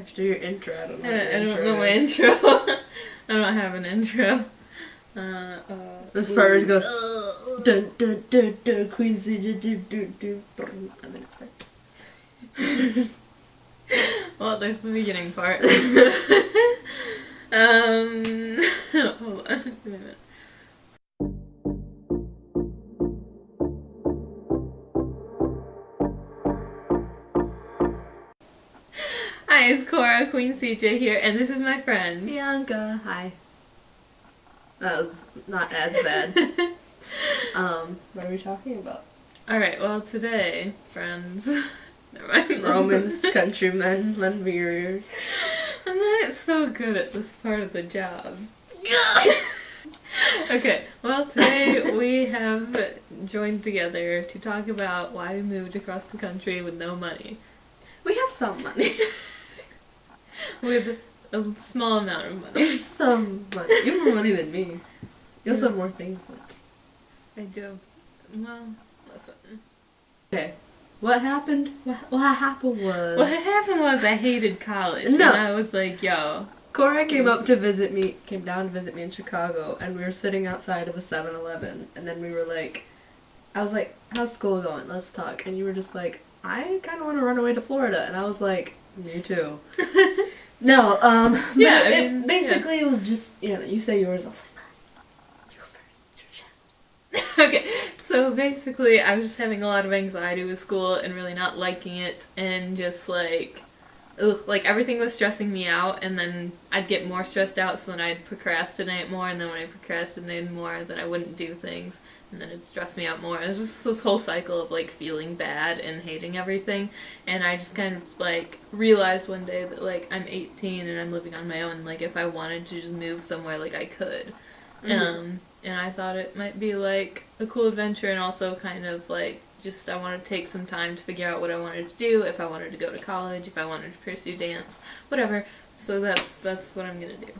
After your intro, I don't know. I don't know my intro. I don't have an intro. This part goes dun dun dun dun Quincy dun dun dun dun, and then it starts. Well, there's the beginning part. Hold on. Give me a minute. Hi, it's Cora, Queen CJ here, and this is my friend. Bianca, hi. That was not as bad. What are we talking about? Alright, well, today, friends. Never mind. Romans, countrymen, lend me your ears. I'm not so good at this part of the job. Okay, well, today we have joined together to talk about why we moved across the country with no money. We have some money. With a small amount of money. Some money. You have more money than me. You also have more things than me. I do. Well, listen. Okay. What happened? What happened was... I hated college. No. And I was like, yo. Cora came down to visit me in Chicago, and we were sitting outside of a 7-Eleven, and then we were like, I was like, how's school going? Let's talk. And you were just like, I kind of want to run away to Florida. And I was like, me too. No, yeah, basically it was just, you say yours, I was like, you go first, it's your channel. Okay, so basically I was just having a lot of anxiety with school and really not liking it and just like, like everything was stressing me out, and then I'd get more stressed out, so then I'd procrastinate more, and then when I procrastinated more, then I wouldn't do things, and then it'd stress me out more. It was just this whole cycle of like feeling bad and hating everything, and I just kind of like realized one day that like I'm 18 and I'm living on my own, like if I wanted to just move somewhere, like I could. And I thought it might be like a cool adventure, and also kind of like just I wanted to take some time to figure out what I wanted to do, if I wanted to go to college, if I wanted to pursue dance, whatever. So that's what I'm gonna do.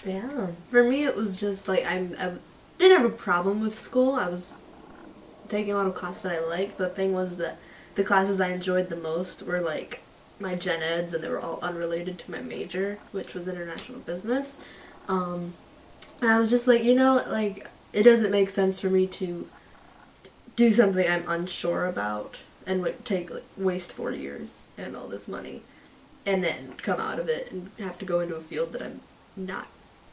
Yeah. For me, it was just like I didn't have a problem with school. I was taking a lot of classes that I liked. But the thing was that the classes I enjoyed the most were like my gen eds, and they were all unrelated to my major, which was international business. And I was just like, like it doesn't make sense for me to do something I'm unsure about and waste 4 years and all this money and then come out of it and have to go into a field that I'm not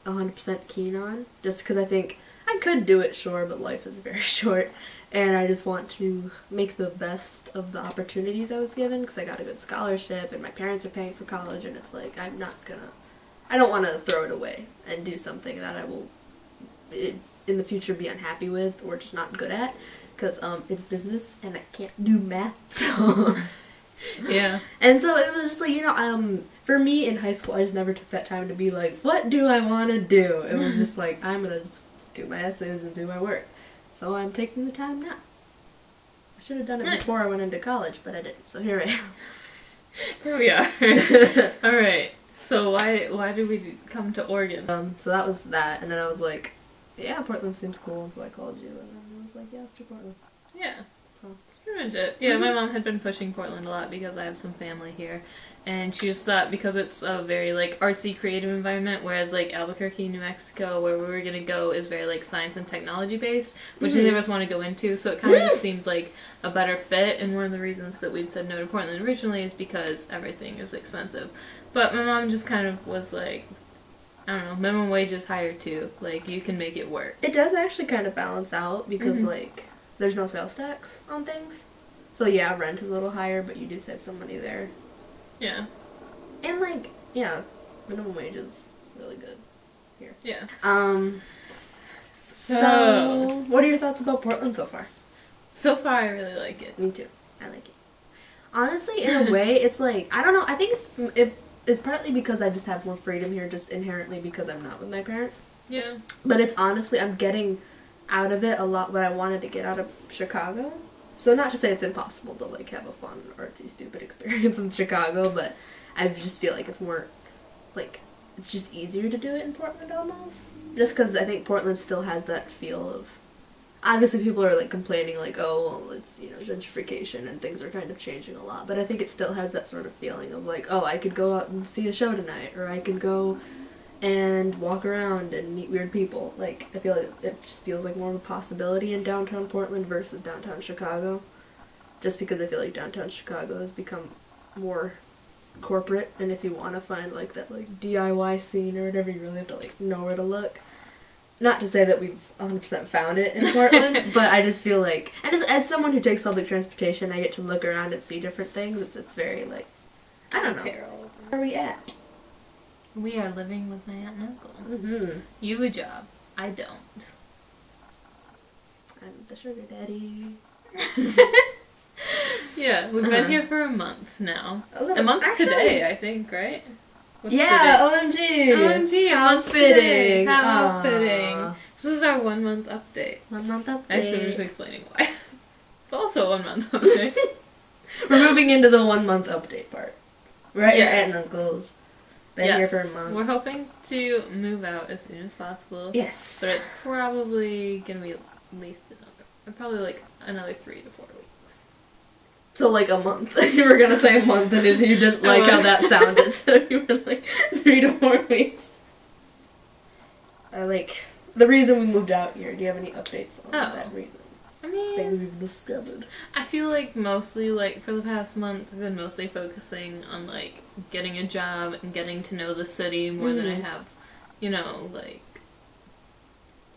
100% keen on, just because I think I could do it, sure, but life is very short, and I just want to make the best of the opportunities I was given, because I got a good scholarship and my parents are paying for college, and it's like I don't want to throw it away and do something that I will in the future be unhappy with or just not good at, because it's business and I can't do math, so Yeah. And so it was just like, for me in high school, I just never took that time to be like, what do I want to do? It was just like, I'm gonna just do my essays and do my work. So I'm taking the time now. I should have done it before I went into college, but I didn't, so here I am. Here we are. Alright, so why did we come to Oregon? So that was that, and then I was like, yeah, Portland seems cool, and so I called you, and then I was like, yeah, let's do Portland. Yeah. So That's pretty much it. Yeah, my mom had been pushing Portland a lot because I have some family here, and she just thought because it's a very like artsy, creative environment, whereas like Albuquerque, New Mexico, where we were gonna go, is very like science and technology based, which neither of us want to go into. So it kind of just seemed like a better fit. And one of the reasons that we'd said no to Portland originally is because everything is expensive. But my mom just kind of was like, I don't know, minimum wage is higher too. Like you can make it work. It does actually kind of balance out because like there's no sales tax on things. So yeah, rent is a little higher, but you do save some money there. Yeah. And like, yeah, minimum wage is really good here. Yeah. So what are your thoughts about Portland so far? So far, I really like it. Me too. I like it. Honestly, in a way, it's like, I don't know, I think it's partly because I just have more freedom here just inherently because I'm not with my parents. Yeah. But it's honestly, I'm getting out of it a lot what I wanted to get out of Chicago. So not to say it's impossible to like have a fun, artsy, stupid experience in Chicago, but I just feel like it's more, like, it's just easier to do it in Portland almost. Just because I think Portland still has that feel of, obviously people are like complaining like, oh, well, it's, you know, gentrification and things are kind of changing a lot, but I think it still has that sort of feeling of like, oh, I could go out and see a show tonight, or I could go and walk around and meet weird people. Like, I feel like it just feels like more of a possibility in downtown Portland versus downtown Chicago, just because I feel like downtown Chicago has become more corporate, and if you want to find like that like DIY scene or whatever, you really have to like know where to look. Not to say that we've 100% found it in Portland, but I just feel like, and as someone who takes public transportation, I get to look around and see different things. It's very like, I don't know. Where are we at? We are living with my aunt and uncle. Mm-hmm. You have a job. I don't. I'm the sugar daddy. Yeah, we've been here for a month now. A month actually, today, I think, right? What's yeah, the OMG! OMG, How fitting! How fitting! This is our 1 month update. 1 month update. Actually, we're just explaining why. But also 1 month update. We're moving into the 1 month update part. Right, your aunt and uncles. Been Yes. here for a month. We're hoping to move out as soon as possible. Yes. But it's probably gonna be at least probably like another 3 to 4 weeks. So like a month. You were gonna say a month and you didn't like how that sounded, so you were like 3 to 4 weeks. Like, the reason we moved out here, do you have any updates on that reason? I mean, things you've discovered. I feel like mostly, like, for the past month, I've been mostly focusing on, like, getting a job and getting to know the city more than I have, you know, like,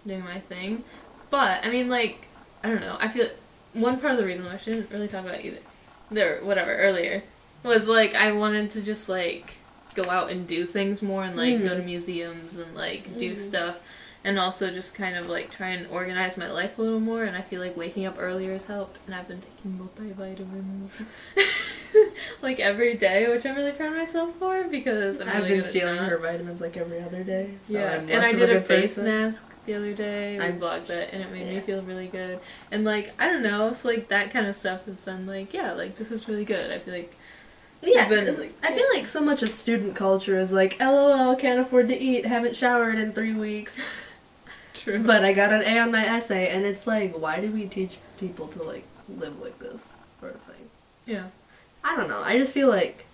doing my thing. But, I mean, like, I don't know, I feel one part of the reason, which I didn't really talk about earlier, was, like, I wanted to just, like, go out and do things more and, like, go to museums and, like, do stuff. And also just kind of, like, try and organize my life a little more, and I feel like waking up earlier has helped, and I've been taking multivitamins, like, every day, which I'm really proud of myself for, because I'm I've really been good at stealing that. her vitamins, like, every other day. So Yeah, I'm and less I of did a good face person. mask the other day, I vlogged that, and it made me feel really good. And, like, I don't know, so, like, that kind of stuff has been, like, yeah, like, this is really good. I feel like Yeah, because I feel like so much of student culture is like, LOL, can't afford to eat, haven't showered in 3 weeks. True. But I got an A on my essay, and it's like, why do we teach people to, like, live like this sort of thing? Yeah. I don't know, I just feel like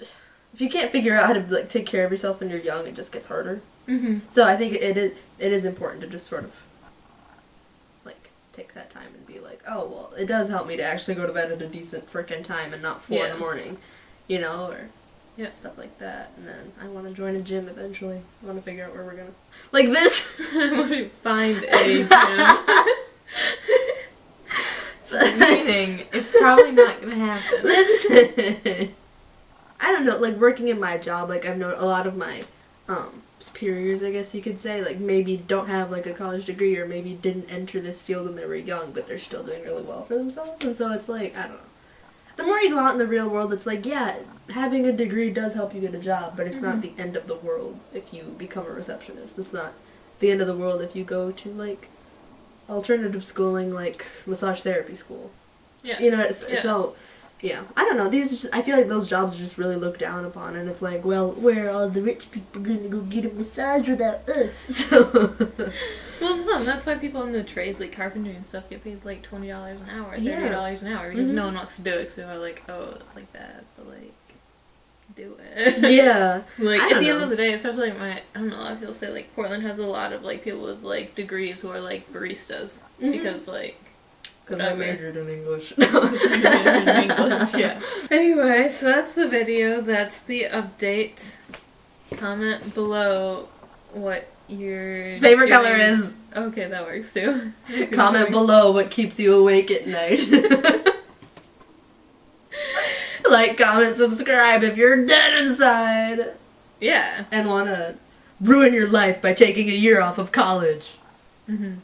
if you can't figure out how to, like, take care of yourself when you're young, it just gets harder. Mm-hmm. So I think it is important to just sort of, like, take that time and be like, oh, well, it does help me to actually go to bed at a decent frickin' time and not 4 in the morning, you know, or stuff like that. And then I want to join a gym eventually. I want to figure out where we're gonna, like this. I want to find a gym. Meaning, it's probably not gonna happen. Listen. I don't know, like, working in my job, like, I've known a lot of my superiors, I guess you could say, like, maybe don't have, like, a college degree or maybe didn't enter this field when they were young, but they're still doing really well for themselves. And so it's like, I don't know. The more you go out in the real world, it's like, yeah, having a degree does help you get a job, but it's not the end of the world if you become a receptionist. It's not the end of the world if you go to, like, alternative schooling, like massage therapy school. Yeah. You know, it's all, yeah. I don't know, these are just, I feel like those jobs are just really looked down upon, and it's like, well, where are all the rich people gonna go get a massage without us? So. Well, no, that's why people in the trades, like carpentry and stuff, get paid like $20 an hour, $30 an hour, because no one wants to do it, because people are like, oh, it's like that, but like, do it. Yeah. Like, I at don't the end know. of the day, especially I don't know, a lot of people say, like, Portland has a lot of, like, people with, like, degrees who are, like, baristas, because, like, Because I whatever. majored in English. in English, yeah. Anyway, so that's the video, that's the update. Comment below what your Favorite color is. Okay, that works too. Comment below what keeps you awake at night. Like, comment, subscribe if you're dead inside. Yeah. And want to ruin your life by taking a year off of college. Mm-hmm.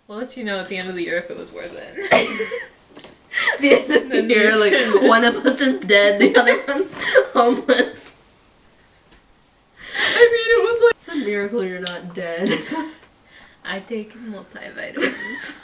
We'll let you know at the end of the year if it was worth it. The end of the year, like, one of us is dead, the other one's homeless. I mean, it was like, it's a miracle you're not dead. I take multivitamins.